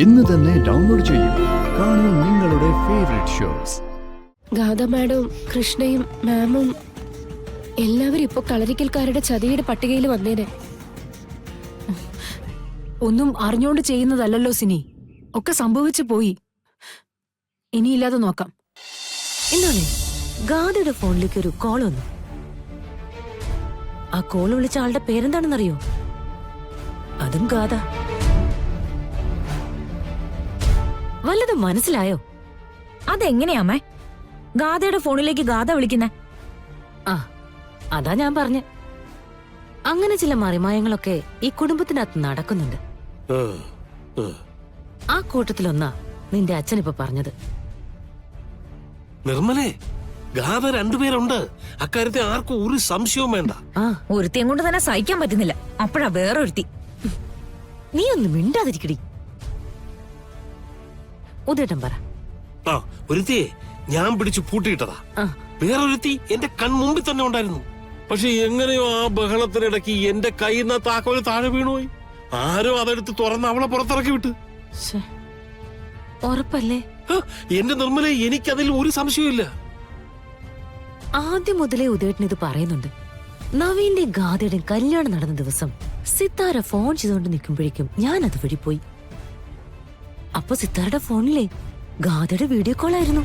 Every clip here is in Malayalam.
ഇന്ന് തന്നെ ഡൗൺലോഡ് ചെയ്യൂ. കാണൂ നിങ്ങളുടെ ഫേവറേറ്റ് ഷോസ്. ഗാഥ മാഡവും കൃഷ്ണയും മാമും എല്ലാവരും ഇപ്പൊ കളരിക്കൽക്കാരുടെ ചതിയുടെ പട്ടികയിൽ വന്നേനെ. ഒന്നും അറിഞ്ഞോണ്ട് ചെയ്യുന്നതല്ലല്ലോ സിനി. ഒക്കെ സംഭവിച്ചു പോയി. ഇനിയില്ലാതെ നോക്കാം. എന്നാലേ ഗാഥയുടെ ഫോണിലേക്ക് ഒരു കോൾ വന്നു. ആ കോൾ വിളിച്ച ആളുടെ പേരെന്താണെന്നറിയോ? അതും ഗാഥ. വല്ലതും മനസ്സിലായോ? അതെങ്ങനെയാമ്മേ ഗാഥയുടെ ഫോണിലേക്ക് ഗാഥ വിളിക്കുന്നേ? ആ അതാ ഞാൻ പറഞ്ഞ. അങ്ങനെ ചില മറിമായങ്ങളൊക്കെ ഈ കുടുംബത്തിനകത്ത് നടക്കുന്നുണ്ട്. ആ കൂട്ടത്തിലൊന്നാ നിന്റെ അച്ഛനിപ്പോ പറഞ്ഞത്. നിർമ്മലേ, ഗാഥ രണ്ടുപേരുണ്ട്. അക്കാര്യത്തിൽ ആർക്കും ഒരു സംശയവും വേണ്ട. ആ ഒരുത്തിയും കൊണ്ട് തന്നെ സഹിക്കാൻ പറ്റുന്നില്ല. അപ്പോഴാ വേറൊരുത്തി. നീ ഒന്ന് മിണ്ടാതിരിക്കടി. ഉദേട്ടൻ പറ. ആ ഒരുത്തിയെ ഞാൻ പിടിച്ചു പൂട്ടിയിട്ടതാ. വേറൊരുത്തി എന്റെ കൺമുമ്പിൽ തന്നെ ഉണ്ടായിരുന്നു. പക്ഷെ എങ്ങനെയോ ആ ബഹളത്തിനിടയ്ക്ക് എന്റെ കയ്യിൽ നിന്ന് താക്കോല് താഴെ വീണുപോയി. ആരോ അതെടുത്ത് തുറന്ന് അവളെ പുറത്തിറക്കി വിട്ട്. ഉറപ്പല്ലേ? എന്റെ നിർമ്മല, എനിക്കതിൽ ഒരു സംശയമില്ല. ആദ്യം മുതലേ ഉദേട്ടൻ ഇത് പറയുന്നുണ്ട്. നവീന്റെ ഗാഥയുടെ കല്യാണം നടന്ന ദിവസം സിത്താര ഫോൺ ചെയ്തുകൊണ്ട് നിൽക്കുമ്പോഴേക്കും ഞാൻ അത് വഴി പോയി. അപ്പൊ സിത്താരയുടെ ഫോണിലെ ഗാഥയുടെ വീഡിയോ കോൾ ആയിരുന്നു.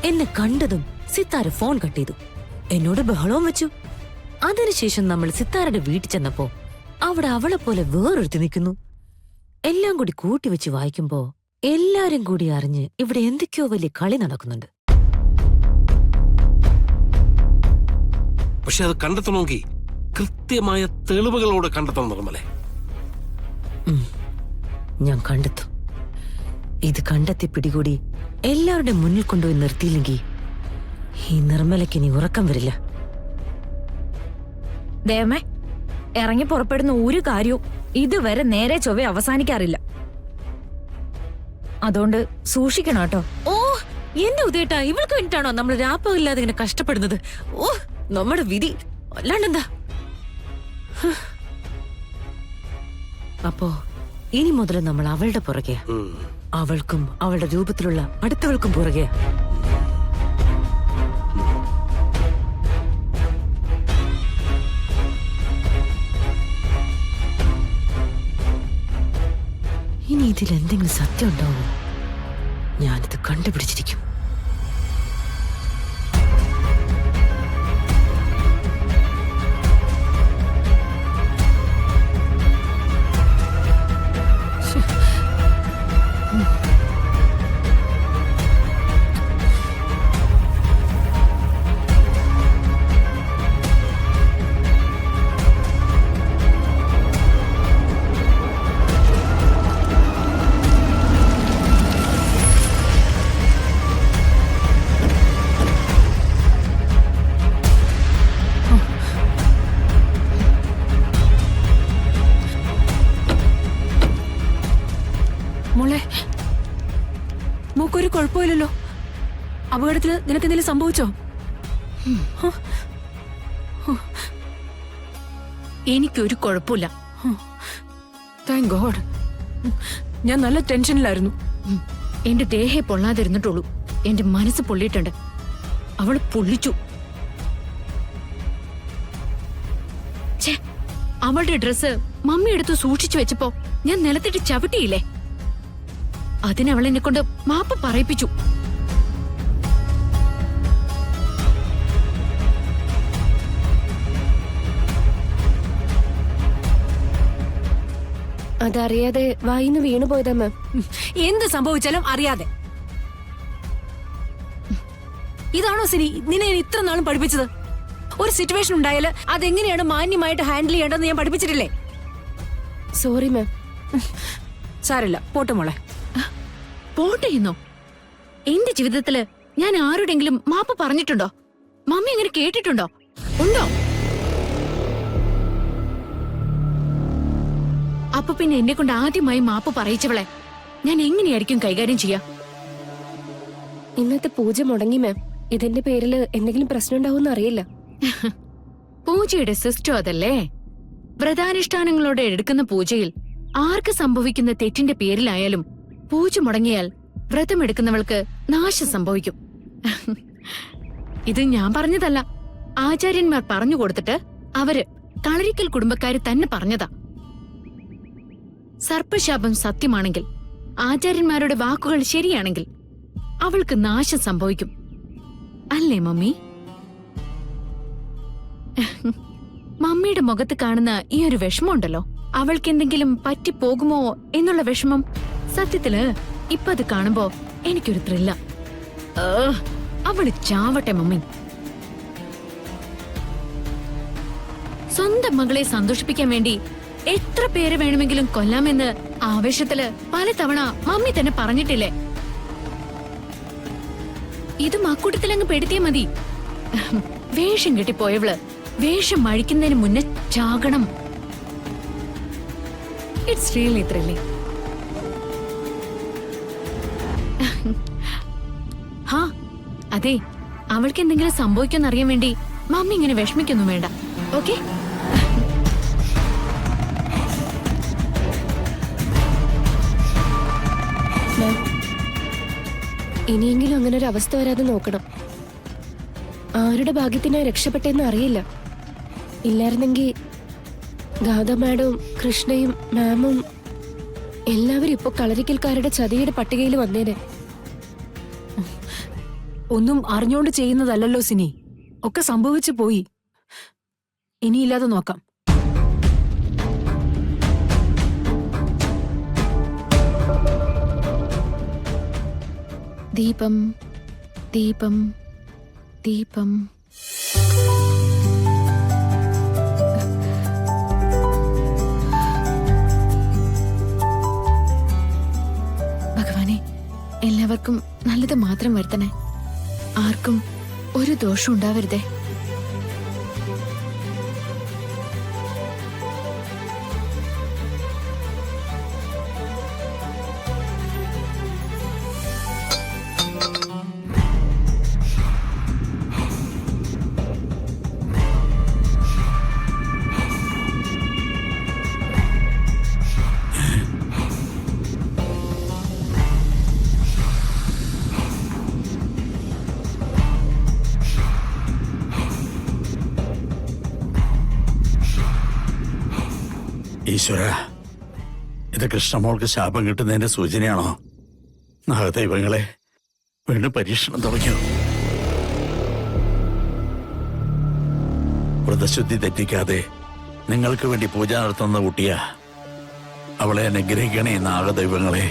എന്നെ കണ്ടതും സിത്താര ഫോൺ കട്ട് ചെയ്തു. എന്നോട് ബഹളവും വെച്ചു. അതിനുശേഷം നമ്മൾ സിത്താരയുടെ വീട്ടിൽ ചെന്നപ്പോ അവിടെ അവളെ പോലെ വേറൊരുത്തി നിൽക്കുന്നു. എല്ലാം കൂടി കൂട്ടിവെച്ച് വായിക്കുമ്പോ എല്ലാരും കൂടി അറിഞ്ഞ് ഇവിടെ എന്തൊക്കെയോ വലിയ കളി നടക്കുന്നുണ്ട്. പക്ഷെ അത് കണ്ടെത്തണമെങ്കിൽ കൃത്യമായ തെളിവുകളോടെ കണ്ടെത്തണം നിർമ്മലെ. ഞാൻ കണ്ടെത്തും. ഇത് കണ്ടെത്തി പിടികൂടി എല്ലാവരുടെ മുന്നിൽ കൊണ്ടുപോയി നിർത്തിയില്ലെങ്കിൽ ഈ നിർമ്മലയ്ക്ക് ഇനി ഉറക്കം വരില്ല. ദേവമേ, ഇറങ്ങി പുറപ്പെടുന്ന ഒരു കാര്യവും ഇതുവരെ നേരെ ചൊവ്വെ അവസാനിക്കാറില്ല. അതുകൊണ്ട് സൂക്ഷിക്കണം കേട്ടോ. ഓ എന്റെ ഉദേട്ടാ, ഇവൾക്ക് വേണ്ടിട്ടാണോ നമ്മൾ രാപ്പമില്ലാതെ ഇങ്ങനെ കഷ്ടപ്പെടുന്നത്? ഓ നമ്മുടെ വിധി അല്ലാണ്ടെന്താ. അപ്പോ ഇനി മുതൽ നമ്മൾ അവളുടെ പുറകെയാ. അവൾക്കും അവളുടെ രൂപത്തിലുള്ള അടുത്തവൾക്കും പുറകെയാ. ഇനി ഇതിൽ എന്തെങ്കിലും സത്യം ഉണ്ടാവോ? ഞാനിത് കണ്ടുപിടിച്ചിരിക്കും. മോളെ, മോക്കൊരു കുഴപ്പമില്ലല്ലോ? അപകടത്തിന് നിനക്കെന്തെങ്കിലും സംഭവിച്ചോ? എനിക്കൊരു കുഴപ്പമില്ല. Thank God. ഞാൻ നല്ല ടെൻഷനിലായിരുന്നു. എന്റെ ദേഹേ പൊള്ളാതിരുന്നിട്ടുള്ളൂ, എന്റെ മനസ്സ് പൊള്ളിയിട്ടുണ്ട്. അവള് പൊള്ളിച്ചു. അവളുടെ ഡ്രസ്സ് മമ്മി എടുത്ത് സൂക്ഷിച്ചു വെച്ചപ്പോ ഞാൻ നിലത്തിട്ട് ചവിട്ടിയില്ലേ, അതിനവൾ എന്നെ കൊണ്ട് മാപ്പ് പറയിപ്പിച്ചു. അതറിയാതെ വായിന്ന് വീണുപോയതാ മാം. എന്ത് സംഭവിച്ചാലും അറിയാതെ. ഇതാണോ സിനി നിന്നെ ഇത്ര നാളും പഠിപ്പിച്ചത്? ഒരു സിറ്റുവേഷൻ ഉണ്ടായാല് അതെങ്ങനെയാണ് മാന്യമായിട്ട് ഹാൻഡിൽ ചെയ്യേണ്ടതെന്ന് ഞാൻ പഠിപ്പിച്ചിട്ടില്ലേ? Sorry ma'am. സാരല്ല, പോട്ടെ മോളെ. പോട്ടെയെന്നോ? എന്റെ ജീവിതത്തില് ഞാൻ ആരുടെങ്കിലും മാപ്പ് പറഞ്ഞിട്ടുണ്ടോ? മമ്മി അങ്ങനെ കേട്ടിട്ടുണ്ടോ? ഉണ്ടോ? അപ്പൊ പിന്നെ എന്നെ കൊണ്ട് ആദ്യമായി മാപ്പ് പറയിച്ചവളെ ഞാൻ എങ്ങനെയായിരിക്കും കൈകാര്യം ചെയ്യാ? ഇന്നത്തെ പൂജ മുടങ്ങി മാം. ഇതിന്റെ പേരില് എന്തെങ്കിലും പ്രശ്നം ഉണ്ടാവുമെന്ന് അറിയില്ല. പൂജയുടെ സിസ്റ്റം അതല്ലേ. വ്രതാനുഷ്ഠാനങ്ങളോടെ എടുക്കുന്ന പൂജയിൽ ആർക്ക് സംഭവിക്കുന്ന തെറ്റിന്റെ പേരിലായാലും പൂജ മുടങ്ങിയാൽ വ്രതമെടുക്കുന്നവൾക്ക് നാശം സംഭവിക്കും. ഇത് ഞാൻ പറഞ്ഞതല്ല, ആചാര്യന്മാർ പറഞ്ഞു കൊടുത്തിട്ട് അവര് കളരിക്കൽ കുടുംബക്കാര് തന്നെ പറഞ്ഞതാ. സർപ്പശാപം സത്യമാണെങ്കിൽ, ആചാര്യന്മാരുടെ വാക്കുകൾ ശരിയാണെങ്കിൽ അവൾക്ക് നാശം സംഭവിക്കും. അല്ലേ മമ്മി? മമ്മിയുടെ മുഖത്ത് കാണുന്ന ഈ ഒരു വിഷമമുണ്ടല്ലോ, അവൾക്ക് എന്തെങ്കിലും പറ്റിപ്പോകുമോ എന്നുള്ള വിഷമം. സത്യത്തില് ഇപ്പൊ അത് കാണുമ്പോ എനിക്കൊരു ത്രില്ല. അവള് ചാവട്ടെ മമ്മി. സ്വന്തം മകളെ സന്തോഷിപ്പിക്കാൻ വേണ്ടി എത്ര പേരെ വേണമെങ്കിലും കൊല്ലാമെന്ന് ആവേശത്തില് പലതവണ മമ്മി തന്നെ പറഞ്ഞിട്ടില്ലേ? ഇത് മക്കൂട്ടത്തിലങ്ങ് പെടുത്തിയാ മതി. വേഷം കെട്ടിപ്പോയവള് വേഷം അഴിക്കുന്നതിന് മുന്നേ ചാകണം. It's really thrilling. ഹാ അതെ, അവൾക്ക് എന്തെങ്കിലും സംഭവിക്കുമെന്നറിയാൻ വേണ്ടി മമ്മി ഇങ്ങനെ വിഷമിക്കൊന്നും വേണ്ട. ഓക്കെ? ഇനിയെങ്കിലും അങ്ങനെ ഒരു അവസ്ഥ വരാതെ നോക്കണം. ആരുടെ ഭാഗ്യത്തിനാ രക്ഷപ്പെട്ടെന്ന് അറിയില്ല. ഇല്ലായിരുന്നെങ്കിൽ ഗാഥ മാഡവും കൃഷ്ണയും മാമും എല്ലാവരും ഇപ്പൊ കളരിക്കൽക്കാരുടെ ചതിയുടെ പട്ടികയിൽ വന്നേനെ. ഒന്നും അറിഞ്ഞോണ്ട് ചെയ്യുന്നതല്ലല്ലോ സിനി, ഒക്കെ സംഭവിച്ചു പോയി. ഇനിയില്ലാതെ നോക്കാം. ദീപം ദീപം ദീപം. ഭഗവാനെ, എല്ലാവർക്കും നല്ലത് മാത്രം വരുത്തണേ. ആർക്കും ഒരു ദോഷം ഉണ്ടാവരുതേ. ഈശ്വര, ഇത് കൃഷ്ണമോൾക്ക് ശാപം കിട്ടുന്നതിന്റെ സൂചനയാണോ? നാഗദൈവങ്ങളെ, വീണ്ടും പരീക്ഷണം തുടങ്ങിയോ? വ്രതശുദ്ധി തെറ്റിക്കാതെ നിങ്ങൾക്ക് വേണ്ടി പൂജ നടത്തുന്ന കുട്ടിയാ. അവളെ അനുഗ്രഹിക്കണേ നാഗദൈവങ്ങളെ.